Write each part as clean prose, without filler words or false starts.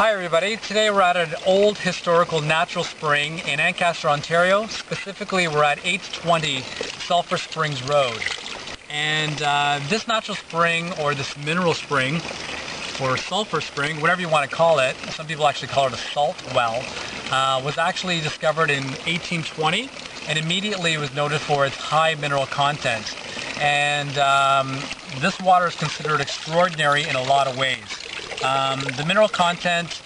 Hi everybody, today we're at an old historical natural spring in Ancaster, Ontario. Specifically we're at 820 Sulphur Springs Road. And this natural spring, or this mineral spring, or sulphur spring, whatever you want to call it, some people actually call it a salt well, was actually discovered in 1820 and immediately was noted for its high mineral content. And this water is considered extraordinary in a lot of ways. The mineral content,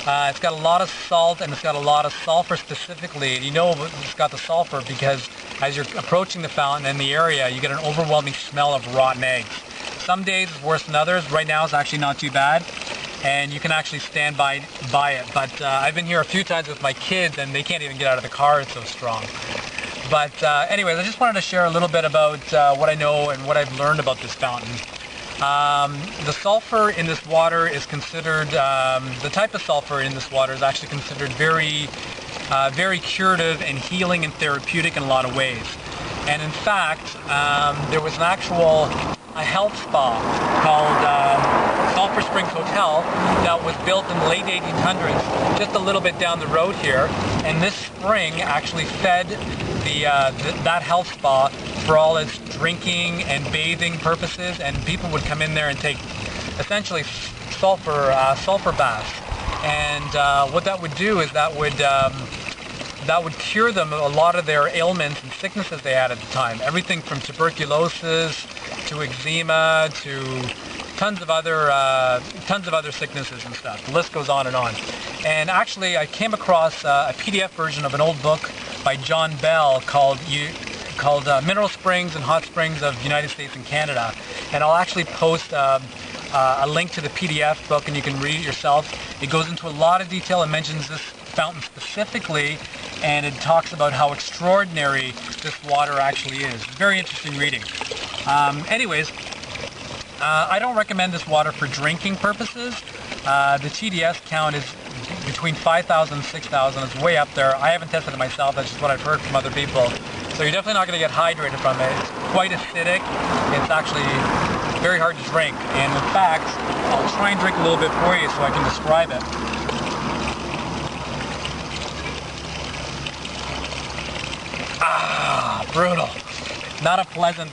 it's got a lot of salt and it's got a lot of sulfur specifically. And you know it's got the sulfur because as you're approaching the fountain in the area, you get an overwhelming smell of rotten eggs. Some days it's worse than others. Right now it's actually not too bad, and you can actually stand by it. But I've been here a few times with my kids and they can't even get out of the car, it's so strong. But anyways, I just wanted to share a little bit about what I know and what I've learned about this fountain. The sulfur in this water is considered, the type of sulfur in this water is actually considered very curative and healing and therapeutic in a lot of ways. And in fact, there was an actual health spa called Sulphur Springs Hotel that was built in the late 1800s, just a little bit down the road here. And this spring actually fed that health spa for all its drinking and bathing purposes, and people would come in there and take essentially sulfur baths. And what that would do is that would cure them a lot of their ailments and sicknesses they had at the time. Everything from tuberculosis to eczema to tons of other sicknesses and stuff. The list goes on. And actually, I came across a PDF version of an old book by John Bell called Mineral Springs and Hot Springs of the United States and Canada. And I'll actually post a link to the PDF book and you can read it yourself. It goes into a lot of detail and mentions this fountain specifically, and it talks about how extraordinary this water actually is. Very interesting reading. Anyways, I don't recommend this water for drinking purposes. The TDS count is between 5,000 and 6,000. It's way up there. I haven't tested it myself. That's just what I've heard from other people. So you're definitely not going to get hydrated from it. It's quite acidic. It's actually very hard to drink. And in fact, I'll try and drink a little bit for you so I can describe it. Brutal. Not a pleasant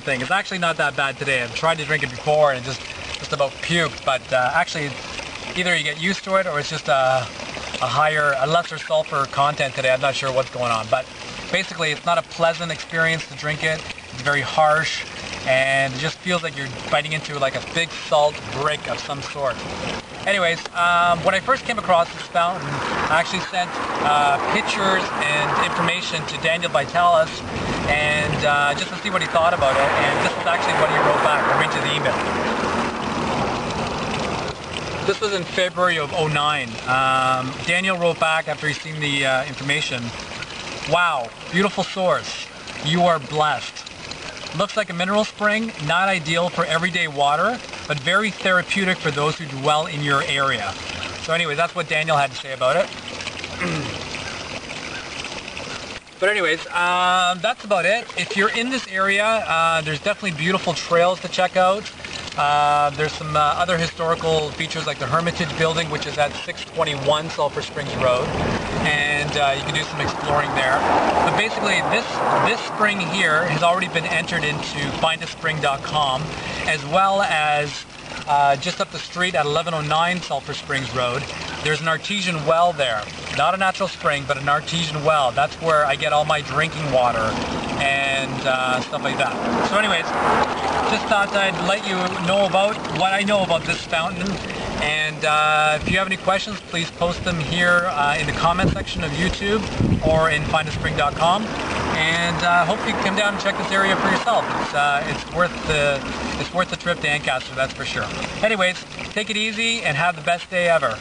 thing. It's actually not that bad today. I've tried to drink it before and just about puked, but actually either you get used to it or it's just a lesser sulfur content today. I'm not sure what's going on, but basically it's not a pleasant experience to drink it. It's very harsh and it just feels like you're biting into like a big salt brick of some sort. Anyways, when I first came across this fountain, I actually sent pictures and information to Daniel Vitalis and just to see what he thought about it, and this is actually what he wrote back. I'll read you the email. This was in February of 2009. Daniel wrote back after he's seen the information. Wow, beautiful source. You are blessed. Looks like a mineral spring, not ideal for everyday water, but very therapeutic for those who dwell in your area. So anyway, that's what Daniel had to say about it. But anyways, that's about it. If you're in this area, there's definitely beautiful trails to check out. There's some other historical features like the Hermitage building, which is at 621 Sulphur Springs Road, and you can do some exploring there. But basically, this spring here has already been entered into findaspring.com, as well as just up the street at 1109 Sulphur Springs Road, there's an artesian well there. Not a natural spring, but an artesian well. That's where I get all my drinking water and stuff like that. So anyways, just thought I'd let you know about what I know about this fountain. And if you have any questions, please post them here in the comment section of YouTube or in findaspring.com. And hopefully you can come down and check this area for yourself. It's worth the trip to Ancaster, that's for sure. Anyways, take it easy and have the best day ever.